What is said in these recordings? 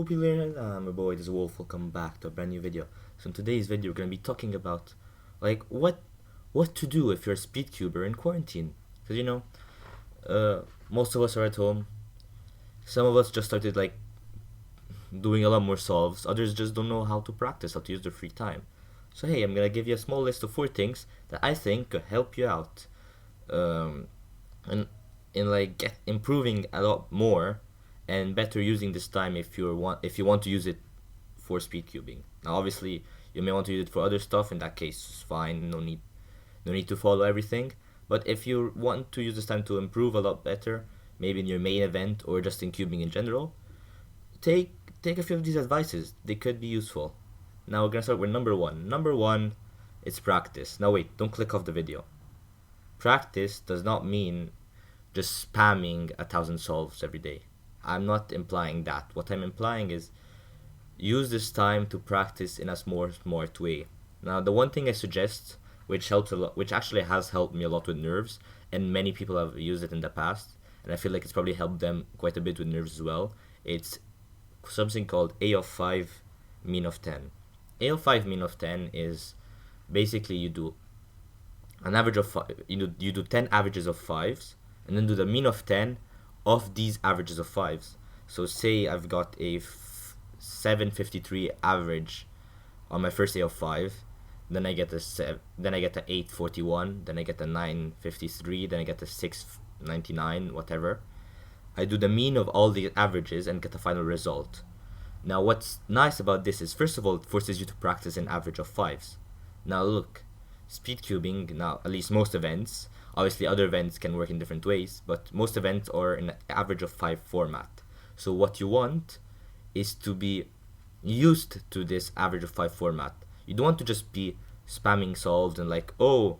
Hello people, I'm your boy, this is Wolf. Welcome back to a brand new video. So in today's video we're gonna be talking about like what to do if you're a speedcuber in quarantine. Because most of us are at home. Some of us just started like doing a lot more solves. Others just don't know how to practice, how to use their free time. So hey, I'm gonna give you a small list of 4 things that I think could help you out, um, and in like improving a lot more and better using this time if you want to use it for speed cubing. Now obviously you may want to use it for other stuff. In that case, it's fine. No need to follow everything. But if you want to use this time to improve a lot better, maybe in your main event or just in cubing in general, take take a few of these advices. They could be useful. Now we're gonna start with number one. Number one, it's practice. Now wait, don't click off the video. Practice does not mean just spamming 1,000 solves every day. I'm not implying that. What I'm implying is use this time to practice in a more smart way. Now, the one thing I suggest, which helps a lot, which actually has helped me a lot with nerves, and many people have used it in the past, and I feel like it's probably helped them quite a bit with nerves as well. It's something called A of 5, mean of 10. A of 5, mean of 10 is basically you do an average of 5, you do 10 averages of 5s, and then do the mean of 10 of these averages of 5s. So say I've got a 753 average on my first day of 5, then I get then I get a 841, then I get a 953, then I get a 699, whatever. I do the mean of all the averages and get the final result. Now what's nice about this is, first of all, it forces you to practice an average of 5s. Now look, speed cubing, now at least most events, obviously other events can work in different ways, but most events are in an average of 5 format. So what you want is to be used to this average of 5 format. You don't want to just be spamming solves and like, oh,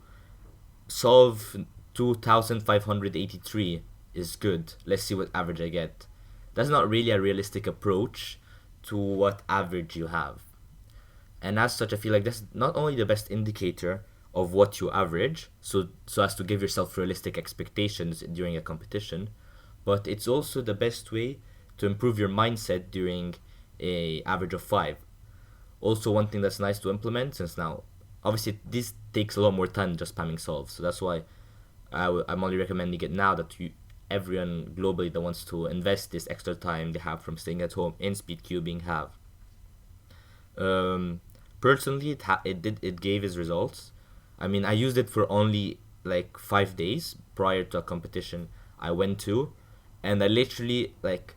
solve 2583 is good, let's see what average I get. That's not really a realistic approach to what average you have. And as such, I feel like that's not only the best indicator of what you average, so as to give yourself realistic expectations during a competition, but it's also the best way to improve your mindset during a average of 5. Also, one thing that's nice to implement, since now obviously this takes a lot more time than just spamming solves, so that's why I'm only recommending it now that everyone globally that wants to invest this extra time they have from staying at home in speed cubing have. Personally, it gave its results. I mean, I used it for only like 5 days prior to a competition I went to, and I literally at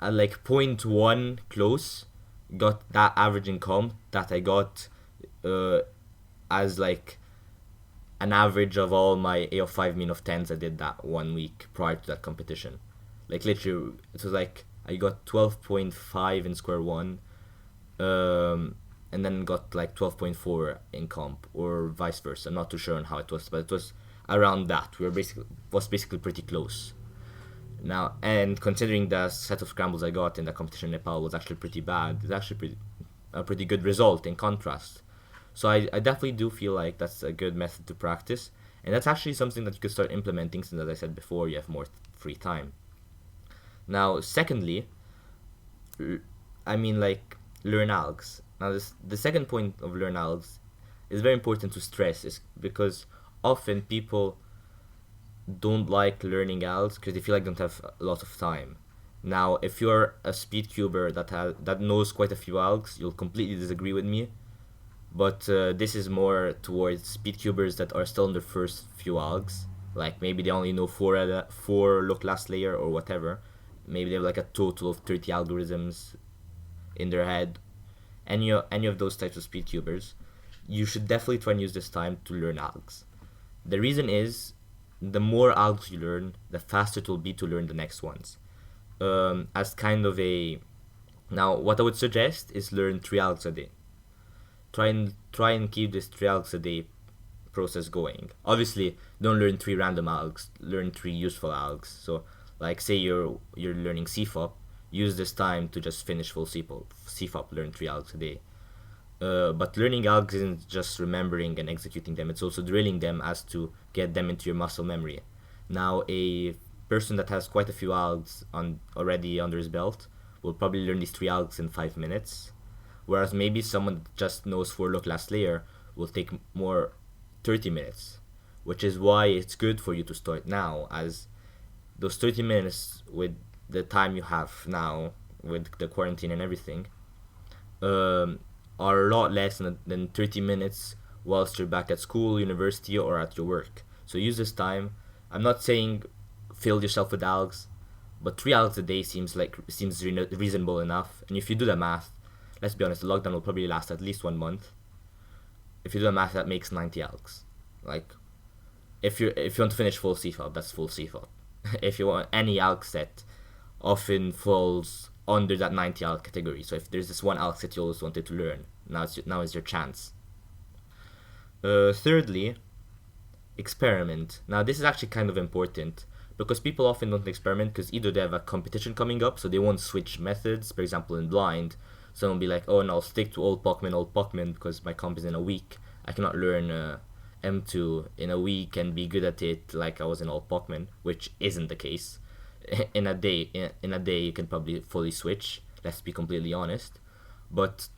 like 0.1 close got that average income that I got as like an average of all my A of 5 mean of 10s I did that 1 week prior to that competition. Like literally, it was like I got 12.5 in square one, and then got like 12.4 in comp, or vice versa. I'm not too sure on how it was, but it was around that. Was basically pretty close. Now, and considering the set of scrambles I got in the competition in Nepal was actually pretty bad, it's actually a pretty good result in contrast. So I definitely do feel like that's a good method to practice, and that's actually something that you could start implementing since, as I said before, you have more free time. Now, secondly, I mean like learn algs. Now, the second point of learn algs is very important to stress, is because often people don't like learning algs because they feel like they don't have a lot of time. Now, if you're a speed cuber that knows quite a few algs, you'll completely disagree with me. But this is more towards speed cubers that are still in their first few algs. Like maybe they only know four look last layer or whatever. Maybe they have like a total of 30 algorithms in their head. Any of those types of speed cubers, you should definitely try and use this time to learn algs. The reason is, the more algs you learn, the faster it will be to learn the next ones. As kind of a, now what I would suggest is learn 3 algs a day. Try and keep this 3 algs a day process going. Obviously, don't learn 3 random algs. Learn 3 useful algs. So, like say you're learning CFOP, use this time to just finish full CFOP. Learn 3 algs a day. But learning algs isn't just remembering and executing them. It's also drilling them as to get them into your muscle memory. Now, a person that has quite a few algs already under his belt will probably learn these 3 algs in 5 minutes, whereas maybe someone that just knows for low class layer will take more 30 minutes, which is why it's good for you to start now, as those 30 minutes with the time you have now with the quarantine and everything are a lot less than 30 minutes whilst you're back at school, university, or at your work. So use this time. I'm not saying fill yourself with algs, but 3 algs a day seems reasonable enough. And if you do the math, let's be honest, the lockdown will probably last at least 1 month. If you do the math, that makes 90 algs. Like, if you want to finish full CFOP, that's full CFOP. If you want any alg set, often falls under that 90 alg category. So if there's this one alg set you always wanted to learn, now is your chance. Thirdly, experiment. Now this is actually kind of important because people often don't experiment because either they have a competition coming up, so they won't switch methods. For example, in blind, someone will be like, oh no, I'll stick to old Pokemon because my comp is in a week. I cannot learn M2 in a week and be good at it like I was in old Pokemon, which isn't the case. In a day you can probably fully switch, let's be completely honest, but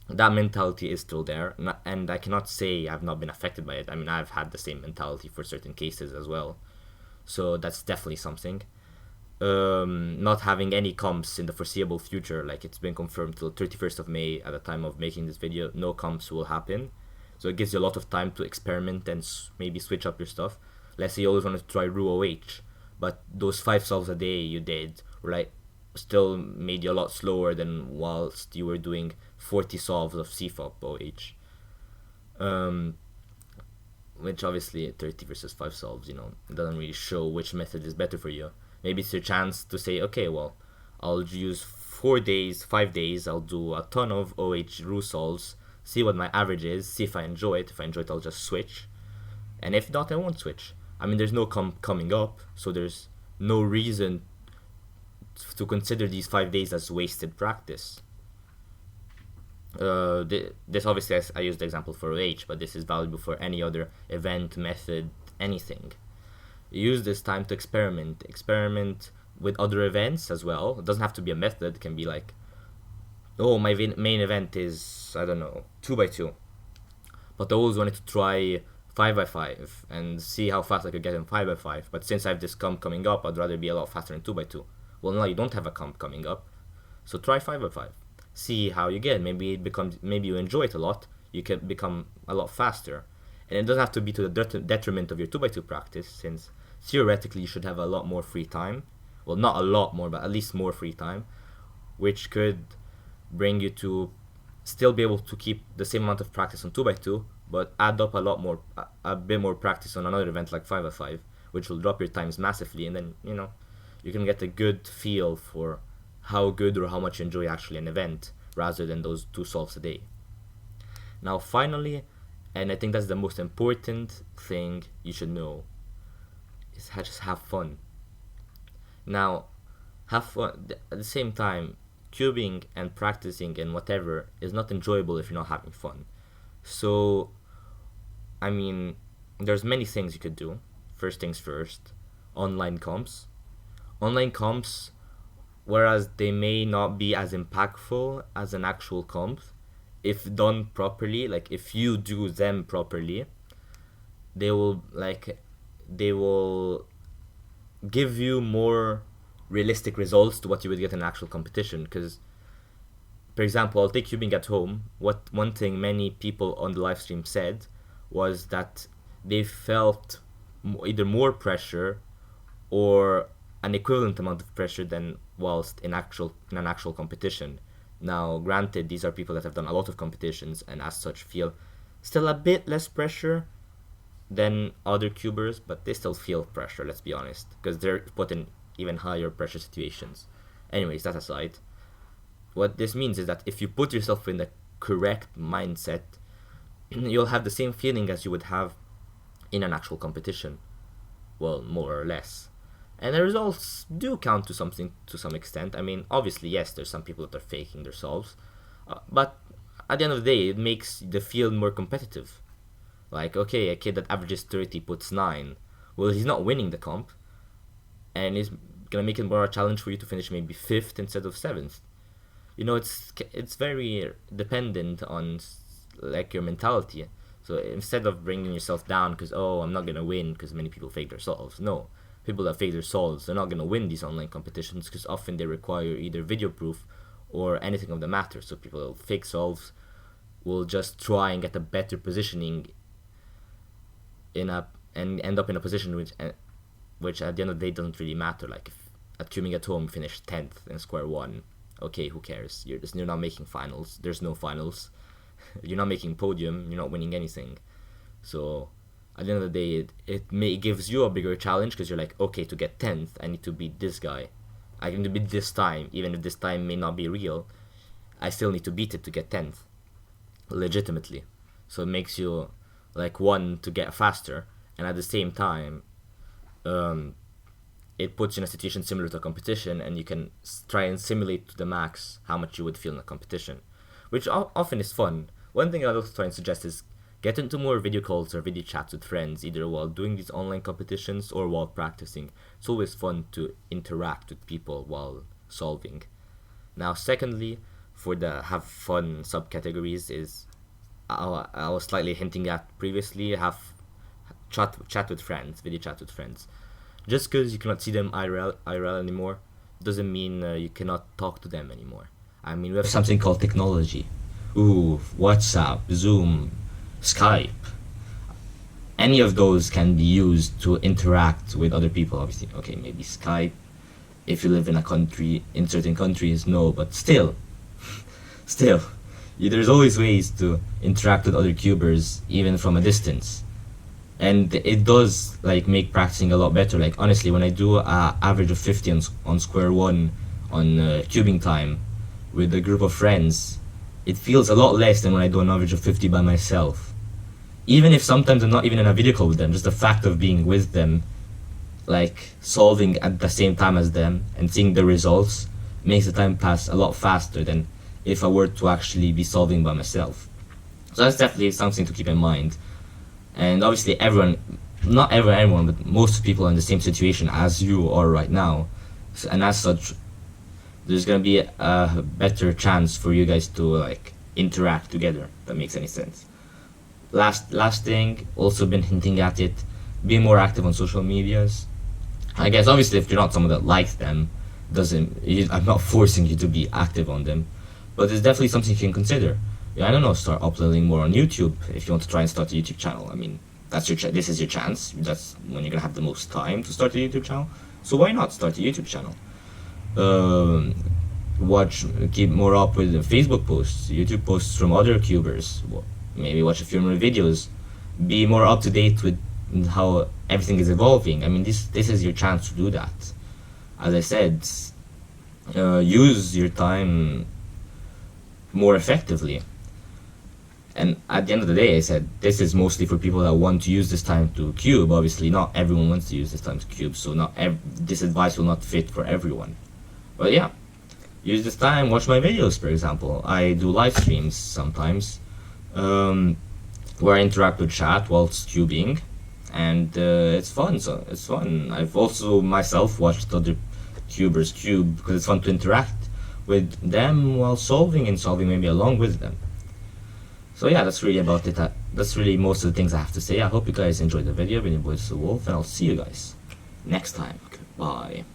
that mentality is still there, and I cannot say I've not been affected by it. I mean, I've had the same mentality for certain cases as well, so that's definitely something. Not having any comps in the foreseeable future, like it's been confirmed till 31st of May at the time of making this video, no comps will happen, so it gives you a lot of time to experiment and maybe switch up your stuff. Let's say you always want to try RU-OH, but those 5 solves a day you did were like still made you a lot slower than whilst you were doing 40 solves of CFOP OH. Which obviously 30 versus 5 solves, it doesn't really show which method is better for you. Maybe it's your chance to say, okay, well, I'll use 4 days, 5 days, I'll do a ton of OH RU solves, see what my average is, see if I enjoy it. If I enjoy it, I'll just switch. And if not, I won't switch. I mean, there's no coming up, so there's no reason to consider these 5 days as wasted practice. This obviously, I used the example for OH, but this is valuable for any other event, method, anything. Use this time to experiment with other events as well. It doesn't have to be a method. It can be like, oh, my main event is, I don't know, 2x2, but I always wanted to try 5x5 and see how fast I could get in 5x5, but since I have this comp coming up, I'd rather be a lot faster in 2x2. Well, now you don't have a comp coming up, so try 5x5. See how you get. Maybe you enjoy it a lot, you can become a lot faster. And it doesn't have to be to the detriment of your 2x2 practice, since theoretically you should have a lot more free time. Well, not a lot more, but at least more free time, which could bring you to still be able to keep the same amount of practice on 2x2, but add up a bit more practice on another event like 5x5, which will drop your times massively, and then, you can get a good feel for how good or how much you enjoy actually an event, rather than those 2 solves a day. Now finally, and I think that's the most important thing you should know, is just have fun. Now, have fun. At the same time, cubing and practicing and whatever is not enjoyable if you're not having fun. So, I mean, there's many things you could do. First things first, online comps. Online comps, whereas they may not be as impactful as an actual comp, if done properly, like if you do them properly, they will give you more realistic results to what you would get in an actual competition. Because, for example, I'll take cubing at home. One thing many people on the live stream said was that they felt either more pressure or an equivalent amount of pressure than whilst in an actual competition. Now, granted, these are people that have done a lot of competitions and as such feel still a bit less pressure than other cubers, but they still feel pressure, let's be honest, because they're put in even higher pressure situations. Anyways, that aside, what this means is that if you put yourself in the correct mindset, you'll have the same feeling as you would have in an actual competition. Well, more or less. And the results do count to some extent. I mean, obviously, yes, there's some people that are faking their solves, but at the end of the day, it makes the field more competitive. Like, okay, a kid that averages 30 puts 9. Well, he's not winning the comp, and he's gonna make it more a challenge for you to finish maybe 5th instead of 7th. it's very dependent on like your mentality. So instead of bringing yourself down because, oh, I'm not gonna win because many people fake their solves, no, people that fake their solves, they're not gonna win these online competitions because often they require either video proof or anything of the matter. So people fake solves will just try and get a better positioning and end up in a position which at the end of the day doesn't really matter. Like if at Cubing at Home you finish 10th in square one, okay, who cares? You're not making finals. There's no finals. You're not making podium. You're not winning anything. So at the end of the day, it gives you a bigger challenge because you're like, okay, to get 10th, I need to beat this guy. I need to beat this time, even if this time may not be real. I still need to beat it to get 10th, legitimately. So it makes you like one to get faster, and at the same time, it puts you in a situation similar to a competition, and you can try and simulate to the max how much you would feel in a competition, which often is fun. One thing I'd also try and suggest is get into more video calls or video chats with friends, either while doing these online competitions or while practicing. It's always fun to interact with people while solving. Now, secondly, for the have fun subcategories is, I was slightly hinting at previously, have chat with friends, video chat with friends. Just because you cannot see them IRL anymore doesn't mean you cannot talk to them anymore. I mean, we have something called technology. Ooh, WhatsApp, Zoom, Skype. Any of those can be used to interact with other people, obviously. Okay, maybe Skype if you live in a country, in certain countries, no, but still, there's always ways to interact with other cubers, even from a distance. And it does like make practicing a lot better. Like honestly, when I do a average of 50 on square one on cubing time with a group of friends, it feels a lot less than when I do an average of 50 by myself. Even if sometimes I'm not even in a video call with them, just the fact of being with them, like solving at the same time as them and seeing the results, makes the time pass a lot faster than if I were to actually be solving by myself. So that's definitely something to keep in mind. And obviously not everyone, but most people are in the same situation as you are right now. And as such, there's gonna be a better chance for you guys to like interact together, if that makes any sense. Last thing, also been hinting at it, be more active on social medias. I guess obviously if you're not someone that likes them, I'm not forcing you to be active on them, but it's definitely something you can consider. Yeah, I don't know, start uploading more on YouTube if you want to try and start a YouTube channel. I mean, this is your chance. That's when you're gonna have the most time to start a YouTube channel. So why not start a YouTube channel? Keep more up with Facebook posts, YouTube posts from other cubers. Maybe watch a few more videos. Be more up to date with how everything is evolving. I mean, this is your chance to do that. As I said, use your time more effectively. And at the end of the day, I said, this is mostly for people that want to use this time to cube. Obviously, not everyone wants to use this time to cube, so this advice will not fit for everyone. But yeah, use this time, watch my videos, for example. I do live streams sometimes, where I interact with chat whilst cubing, and it's fun, I've also myself watched other cubers cube, because it's fun to interact with them while solving, and solving maybe along with them. So yeah, that's really about it. That's really most of the things I have to say. I hope you guys enjoyed the video. I've been your boy, The Wolf, and I'll see you guys next time. Goodbye.